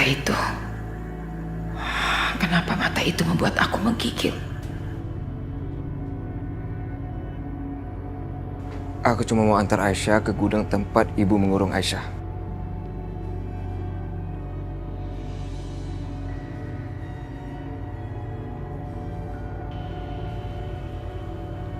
itu. Kenapa mata itu membuat aku menggigil? Aku cuma mau antar Aisyah ke gudang tempat ibu mengurung Aisyah.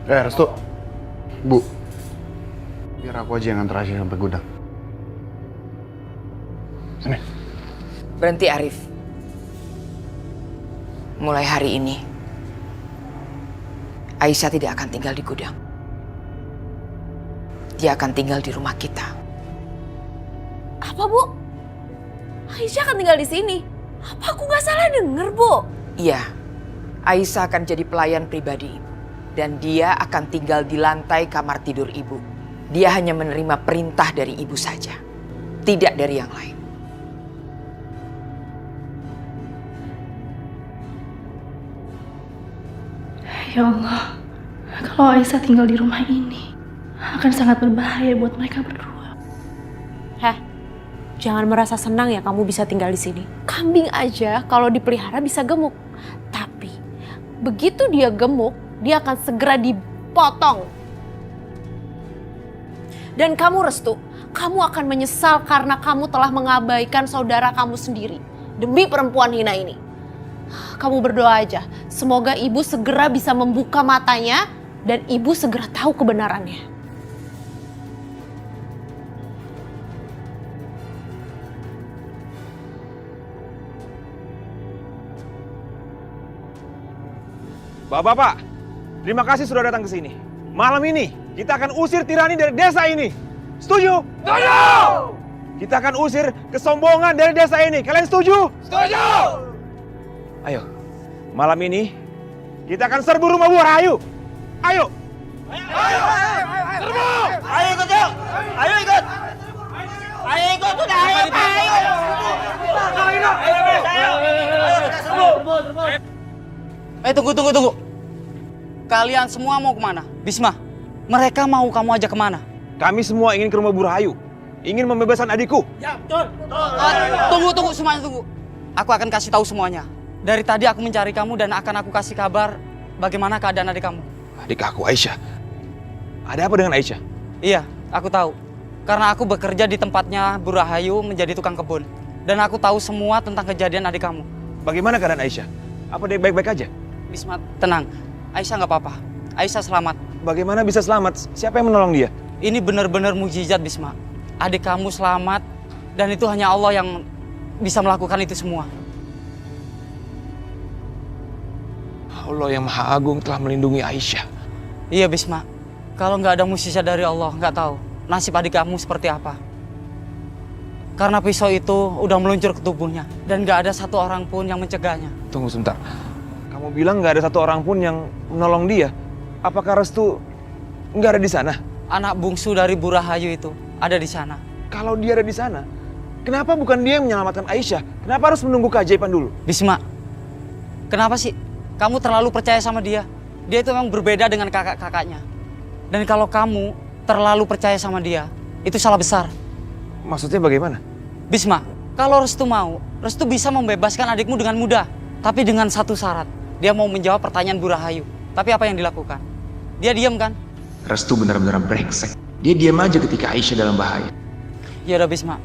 Restu. Bu. Biar aku aja yang antar Aisyah sampai gudang. Sini. Berhenti, Arif. Mulai hari ini, Aisyah tidak akan tinggal di gudang. Dia akan tinggal di rumah kita. Apa, Bu? Aisyah akan tinggal di sini? Apa aku nggak salah denger, Bu? Iya, Aisyah akan jadi pelayan pribadi ibu. Dan dia akan tinggal di lantai kamar tidur ibu. Dia hanya menerima perintah dari ibu saja, tidak dari yang lain. Ya Allah, kalau Aisyah tinggal di rumah ini, akan sangat berbahaya buat mereka berdua. Heh, jangan merasa senang ya kamu bisa tinggal di sini. Kambing aja kalau dipelihara bisa gemuk. Tapi begitu dia gemuk, dia akan segera dipotong. Dan kamu, Restu, kamu akan menyesal karena kamu telah mengabaikan saudara kamu sendiri demi perempuan hina ini. Kamu berdoa aja, semoga ibu segera bisa membuka matanya dan ibu segera tahu kebenarannya. Bapak-bapak, terima kasih sudah datang ke sini. Malam ini kita akan usir tirani dari desa ini. Setuju? Setuju! Kita akan usir kesombongan dari desa ini. Kalian setuju? Setuju! Ayo, malam ini kita akan serbu rumah Bu Rahayu. Ayo! Ayo! Serbu! Ayo ikut yuk! Ayo ikut! Ayo ikut udah ayo Pak! Ayo! Tunggu. Kalian semua mau kemana? Bisma, mereka mau kamu ajak kemana? Kami semua ingin ke rumah Bu Rahayu. Ingin membebaskan adikku. Ya, betul. Tunggu semuanya tunggu. Aku akan kasih tahu semuanya. Dari tadi aku mencari kamu dan akan aku kasih kabar bagaimana keadaan adik kamu. Adik aku, Aisyah. Ada apa dengan Aisyah? Iya, aku tahu. Karena aku bekerja di tempatnya Bu Rahayu menjadi tukang kebun. Dan aku tahu semua tentang kejadian adik kamu. Bagaimana keadaan Aisyah? Apa dia baik-baik aja? Bisma, tenang. Aisyah nggak apa-apa. Aisyah selamat. Bagaimana bisa selamat? Siapa yang menolong dia? Ini benar-benar mukjizat, Bisma. Adik kamu selamat dan itu hanya Allah yang bisa melakukan itu semua. Allah yang Maha Agung telah melindungi Aisyah. Iya, Bisma. Kalau nggak ada mukjizat dari Allah, nggak tahu nasib adik kamu seperti apa. Karena pisau itu udah meluncur ke tubuhnya dan nggak ada satu orang pun yang mencegahnya. Tunggu sebentar. Kamu bilang nggak ada satu orang pun yang menolong dia. Apakah Restu nggak ada di sana? Anak bungsu dari Bu Rahayu itu ada di sana. Kalau dia ada di sana, kenapa bukan dia yang menyelamatkan Aisyah? Kenapa harus menunggu keajaiban dulu? Bisma, kenapa sih kamu terlalu percaya sama dia? Dia itu memang berbeda dengan kakak-kakaknya. Dan kalau kamu terlalu percaya sama dia, itu salah besar. Maksudnya bagaimana? Bisma, kalau Restu mau, Restu bisa membebaskan adikmu dengan mudah. Tapi dengan satu syarat, dia mau menjawab pertanyaan Bu Rahayu. Tapi apa yang dilakukan? Dia diam kan? Restu benar-benar brengsek. Dia diam aja ketika Aisyah dalam bahaya. Ya udah Bisma,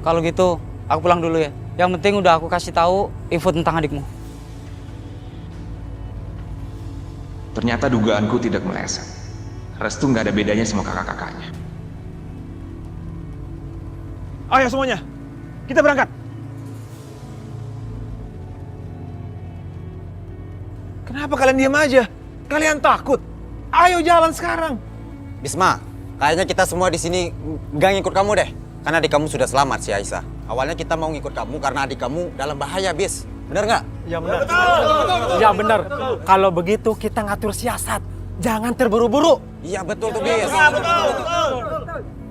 kalau gitu aku pulang dulu ya. Yang penting udah aku kasih tahu info tentang adikmu. Ternyata dugaanku tidak meleset. Restu nggak ada bedanya sama kakak-kakaknya. Ayo semuanya, kita berangkat. Kenapa kalian diam aja? Kalian takut? Ayo jalan sekarang. Bisma, kayaknya kita semua di sini nggak ngikut kamu deh. Karena adik kamu sudah selamat si Aisyah. Awalnya kita mau ngikut kamu karena adik kamu dalam bahaya, Bis. Bener nggak? Ya benar. Ya benar. Kalau begitu kita ngatur siasat. Jangan terburu-buru. Iya betul tuh, Bis.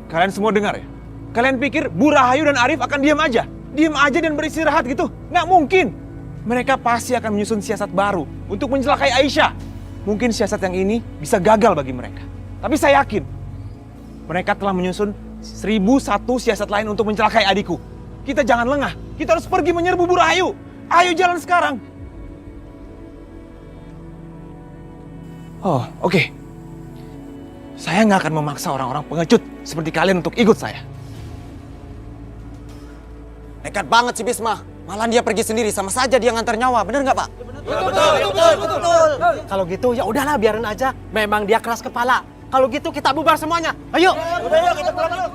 Kalian semua dengar ya? Kalian pikir Bu Rahayu dan Arif akan diam aja? Diam aja dan beristirahat gitu? Nggak mungkin. Mereka pasti akan menyusun siasat baru untuk mencelakai Aisyah. Mungkin siasat yang ini bisa gagal bagi mereka. Tapi saya yakin mereka telah menyusun 1001 siasat lain untuk mencelakai adikku. Kita jangan lengah. Kita harus pergi menyerbu Bu Rahayu. Ayo jalan sekarang. Oh, oke. Saya nggak akan memaksa orang-orang pengecut seperti kalian untuk ikut saya. Nekat banget si Bisma. Malah dia pergi sendiri, sama saja dia ngantar nyawa. Bener nggak, Pak? Betul. Kalau gitu ya udahlah, biarin aja. Memang dia keras kepala. Kalau gitu kita bubar semuanya. Ayo. Kita pulang yuk.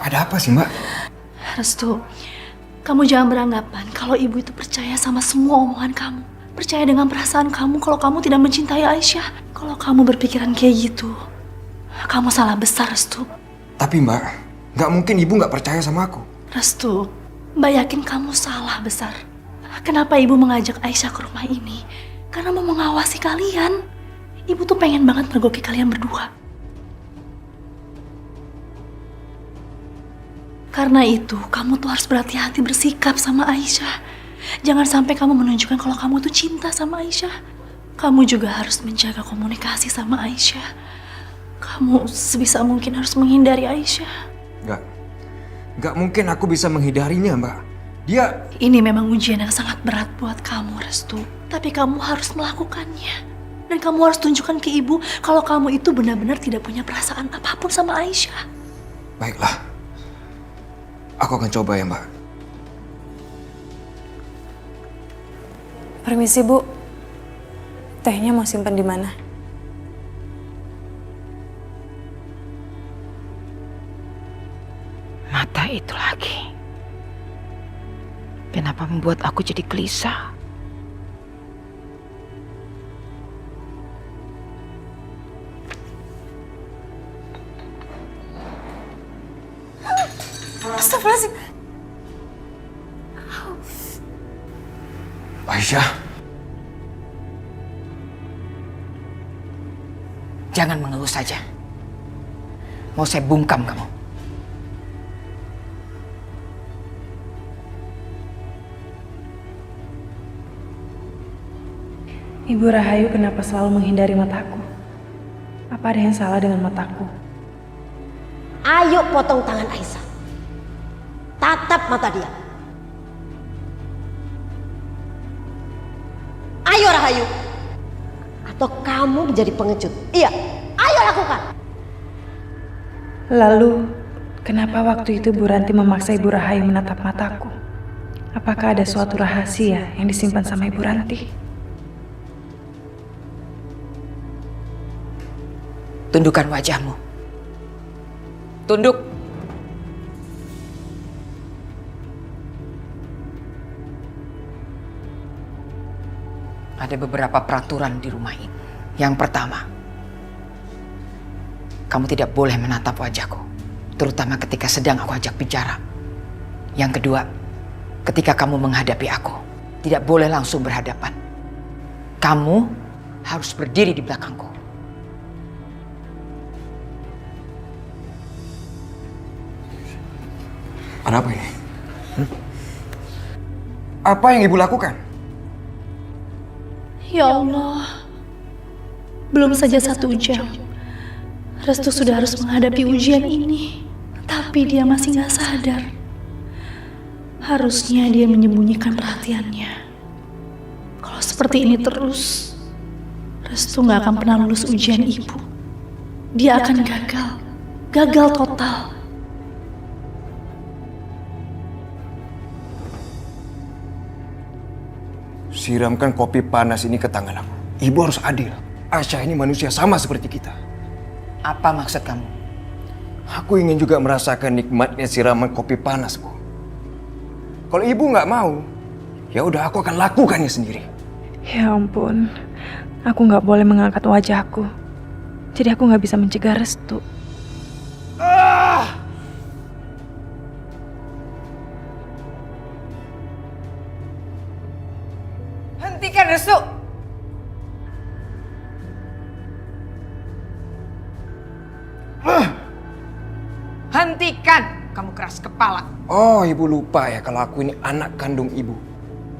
Ada apa sih, Mbak? Restu, kamu jangan beranggapan kalau ibu itu percaya sama semua omongan kamu. Percaya dengan perasaan kamu kalau kamu tidak mencintai Aisyah. Kalau kamu berpikiran kayak gitu, kamu salah besar, Restu. Tapi Mbak, nggak mungkin ibu nggak percaya sama aku. Restu, Mbak yakin kamu salah besar. Kenapa ibu mengajak Aisyah ke rumah ini? Karena mau mengawasi kalian. Ibu tuh pengen banget mergoki kalian berdua. Karena itu, kamu tuh harus berhati-hati bersikap sama Aisyah. Jangan sampai kamu menunjukkan kalau kamu tuh cinta sama Aisyah. Kamu juga harus menjaga komunikasi sama Aisyah. Kamu sebisa mungkin harus menghindari Aisyah. Nggak mungkin aku bisa menghindarinya, Mbak. Dia... Ini memang ujian yang sangat berat buat kamu, Restu. Tapi kamu harus melakukannya. Dan kamu harus tunjukkan ke ibu kalau kamu itu benar-benar tidak punya perasaan apapun sama Aisyah. Baiklah. Aku akan coba ya, Mbak. Permisi, Bu. Tehnya mau simpen di mana? Mata itu lagi. Kenapa membuat aku jadi gelisah? Astagfirullahaladzim. Aisyah. Jangan mengeluh saja. Mau saya bungkam kamu. Ibu Rahayu kenapa selalu menghindari mataku? Apa ada yang salah dengan mataku? Ayo potong tangan Aisyah. Tatap mata dia. Ayo Rahayu. Atau kamu menjadi pengecut. Iya, ayo lakukan. Lalu, kenapa waktu itu Bu Ranti memaksa Ibu Rahayu menatap mataku? Apakah ada suatu rahasia yang disimpan sama Ibu Ranti? Tundukkan wajahmu. Tunduk. Ada beberapa peraturan di rumah ini. Yang pertama, kamu tidak boleh menatap wajahku, terutama ketika sedang aku ajak bicara. Yang kedua, ketika kamu menghadapi aku, tidak boleh langsung berhadapan. Kamu harus berdiri di belakangku. Ada apa ini? Apa yang ibu lakukan? Ya Allah, belum saja 1 jam, Restu sudah harus menghadapi ujian ini. Tapi dia masih gak sadar. Harusnya dia menyembunyikan perhatiannya. Kalau seperti ini terus, Restu gak akan pernah lulus ujian ibu. Dia akan gagal total. Siramkan kopi panas ini ke tangan aku. Ibu harus adil. Aisyah ini manusia sama seperti kita. Apa maksud kamu? Aku ingin juga merasakan nikmatnya siraman kopi panasku. Kalau ibu nggak mau, ya udah aku akan lakukannya sendiri. Ya ampun, aku nggak boleh mengangkat wajahku. Jadi aku nggak bisa mencegah Restu. Hentikan Restu! Hentikan! Kamu keras kepala. Oh, ibu lupa ya kalau aku ini anak kandung ibu.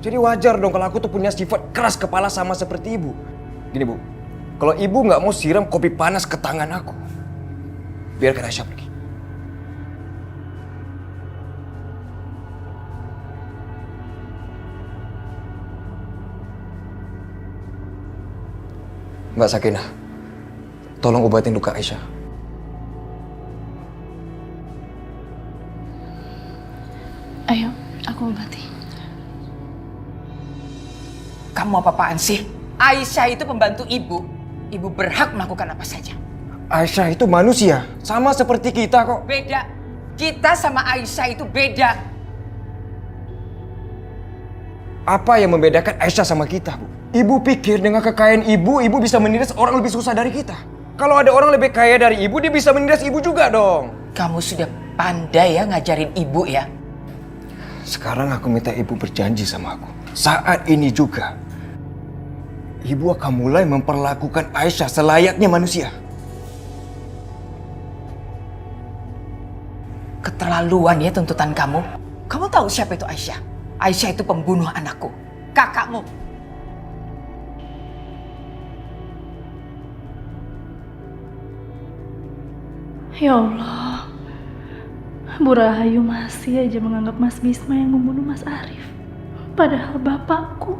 Jadi wajar dong kalau aku tuh punya sifat keras kepala sama seperti ibu. Gini Bu, kalau ibu nggak mau siram kopi panas ke tangan aku, biarkan Aisyah pergi. Mbak Sakinah, tolong obatin luka Aisyah. Ayo, aku obati. Kamu apa-apaan sih? Aisyah itu pembantu ibu. Ibu berhak melakukan apa saja. Aisyah itu manusia, sama seperti kita kok. Beda. Kita sama Aisyah itu beda. Apa yang membedakan Aisyah sama kita, Bu? Ibu pikir dengan kekayaan ibu bisa menindas orang lebih susah dari kita. Kalau ada orang lebih kaya dari ibu, dia bisa menindas ibu juga dong. Kamu sudah pandai ya ngajarin ibu ya. Sekarang aku minta ibu berjanji sama aku. Saat ini juga, ibu akan mulai memperlakukan Aisyah selayaknya manusia. Keterlaluan ya tuntutan kamu. Kamu tahu siapa itu Aisyah? Aisyah itu pembunuh anakku, kakakmu. Ya Allah, Bu Rahayu masih aja menganggap Mas Bisma yang membunuh Mas Arif. Padahal bapakku.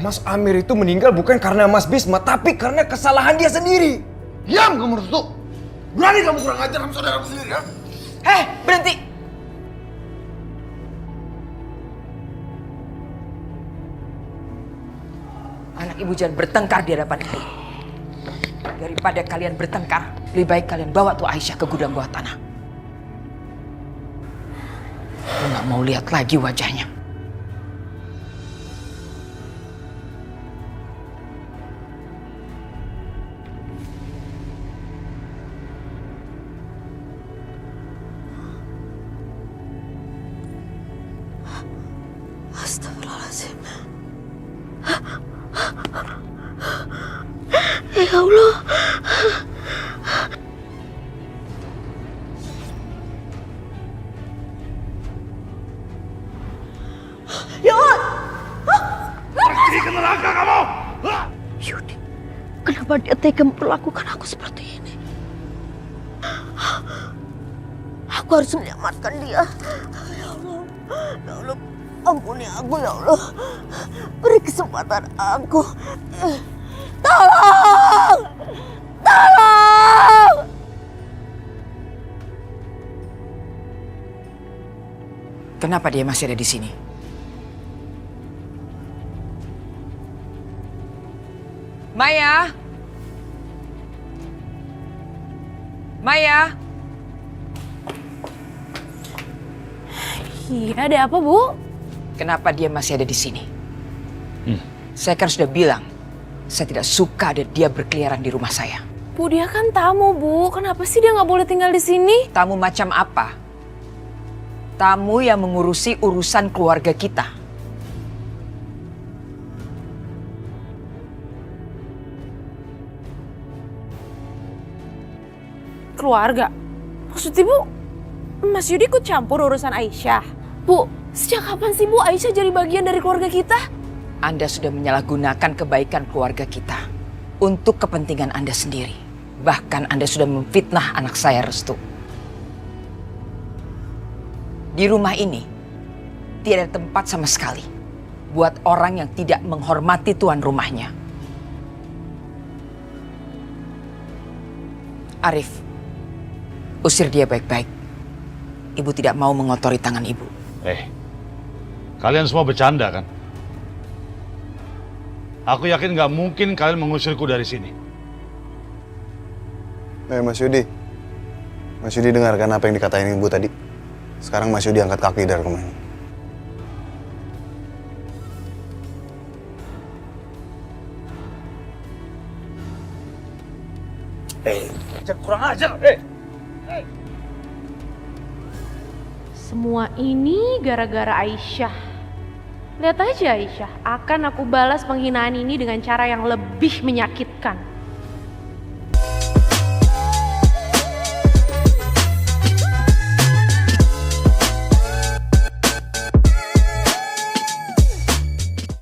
Mas Amir itu meninggal bukan karena Mas Bisma, tapi karena kesalahan dia sendiri. Diam kamu Restu! Berani kamu kurang ajar sama saudaraku sendiri ya? Berhenti! Anak ibu jangan bertengkar di hadapan ibu. Daripada kalian bertengkar, lebih baik kalian bawa tuh Aisyah ke gudang bawah tanah. Aku nggak mau lihat lagi wajahnya. Astagfirullahaladzim. Ya Allah. Ya Allah. Pergi ke neraka kamu! Yudi, kenapa dia tega memperlakukan aku seperti ini? Aku harus menyelamatkan dia. Ya Allah, ya Allah, ampuni aku ya Allah. Beri kesempatan aku. Tolong! Tolong! Kenapa dia masih ada di sini? Maya? Maya? Iya, ada apa, Bu? Kenapa dia masih ada di sini? Saya kan sudah bilang, saya tidak suka ada dia berkeliaran di rumah saya. Bu, dia kan tamu, Bu. Kenapa sih dia nggak boleh tinggal di sini? Tamu macam apa? Tamu yang mengurusi urusan keluarga kita. Keluarga? Maksud Ibu, Mas Yudi ikut campur urusan Aisyah? Bu, sejak kapan sih Bu Aisyah jadi bagian dari keluarga kita? Anda sudah menyalahgunakan kebaikan keluarga kita untuk kepentingan Anda sendiri. Bahkan Anda sudah memfitnah anak saya, Restu. Di rumah ini tidak ada tempat sama sekali buat orang yang tidak menghormati tuan rumahnya. Arif, usir dia baik-baik. Ibu tidak mau mengotori tangan ibu. Kalian semua bercanda kan? Aku yakin nggak mungkin kalian mengusirku dari sini. Mas Yudi. Mas Yudi dengarkan apa yang dikatain Ibu tadi. Sekarang Mas Yudi angkat kaki dari rumah ini. Jangan kurang ajar. Semua ini gara-gara Aisyah. Lihat aja Aisyah, akan aku balas penghinaan ini dengan cara yang lebih menyakitkan.